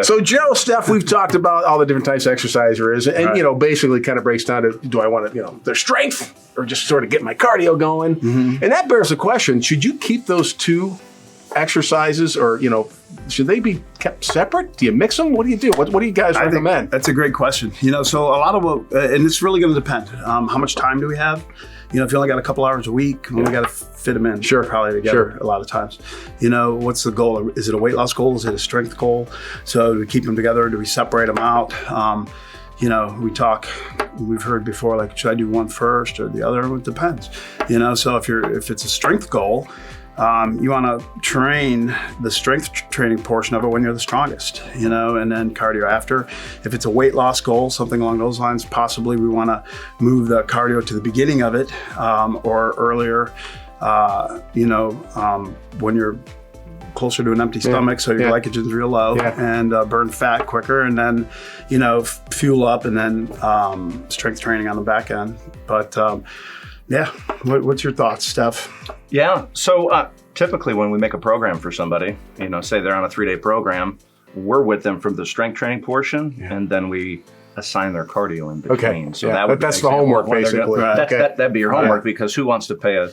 So Joe, Steph, we've talked about all the different types of exercise there is, and Right. Basically kind of breaks down to, do I want to, their strength or just sort of get my cardio going? Mm-hmm. And that bears the question, should you keep those two exercises or, should they be kept separate? Do you mix them? What do you do? What do you guys recommend? That's a great question. So a lot of and it's really going to depend. How much time do we have? If you only got a couple hours a week, we got to fit them in. Sure. Probably together a lot of times. What's the goal? Is it a weight loss goal? Is it a strength goal? So do we keep them together? Do we separate them out? We've heard before, like, should I do one first or the other? It depends. So if it's a strength goal, you want to train the strength training portion of it when you're the strongest, and then cardio after. If it's a weight loss goal, something along those lines, possibly we want to move the cardio to the beginning of it, or earlier, when you're closer to an empty stomach, so your glycogen's real low, and burn fat quicker, and then, fuel up, and then strength training on the back end. But what's your thoughts, Steph? Yeah, so typically when we make a program for somebody, say they're on a 3-day program, we're with them from the strength training portion, and then we assign their cardio in between. Okay. So that's the homework, basically. That'd be your homework, because who wants to pay a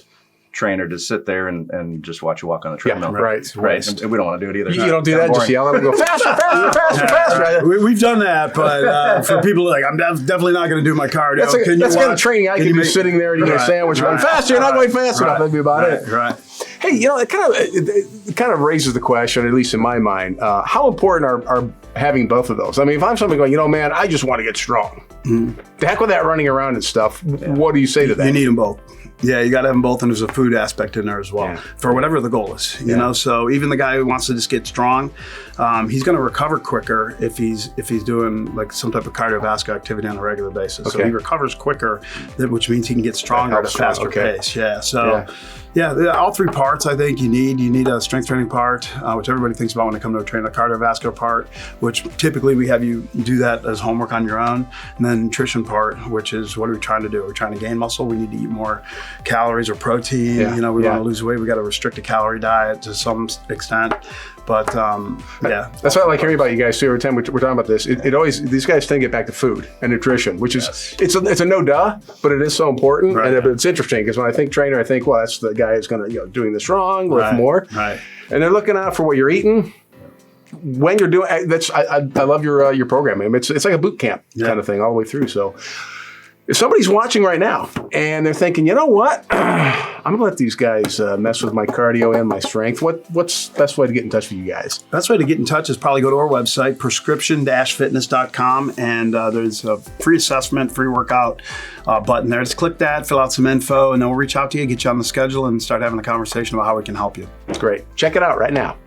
trainer to sit there and just watch you walk on the treadmill? Right. And we don't want to do it either. You don't do that, just yell at them and go, faster. We've done that, but for people like, I'm definitely not going to do my cardio. That's kind of training I can do, sitting there eating a sandwich going faster. You're not going fast enough. That'd be about it. Right. Hey, it kind of raises the question, at least in my mind, how important are having both of those? I mean, if I'm somebody going, man, I just want to get strong. The heck with that running around and stuff. What do you say to that? You need them both. Yeah, you got to have them both, and there's a food aspect in there as well for whatever the goal is. You know, so even the guy who wants to just get strong, he's going to recover quicker if he's doing like some type of cardiovascular activity on a regular basis. So he recovers quicker, which means he can get stronger at a faster pace. Yeah, so. Yeah, all three parts I think you need. You need a strength training part, which everybody thinks about when they come to a train, a cardiovascular part, which typically we have you do that as homework on your own. And then nutrition part, which is what are we trying to do? We're trying to gain muscle. We need to eat more calories or protein. We want to lose weight. We got to restrict a calorie diet to some extent. But that's what I like hearing about you guys too. Every time we're talking about this, it always, these guys tend to get back to food and nutrition, which is it's a no duh, but it is so important. Right. And it's interesting because when I think trainer, I think, well, that's the guy who's going to doing this wrong, lift more. Right. And they're looking out for what you're eating. When you're doing that's, I love your program. I mean, it's like a boot camp kind of thing all the way through. So if somebody's watching right now and they're thinking, you know what, I'm gonna let these guys mess with my cardio and my strength. What's the best way to get in touch with you guys? Best way to get in touch is probably go to our website, prescription-fitness.com, and there's a free assessment, free workout button there. Just click that, fill out some info, and then we'll reach out to you, get you on the schedule, and start having a conversation about how we can help you. Great. Check it out right now.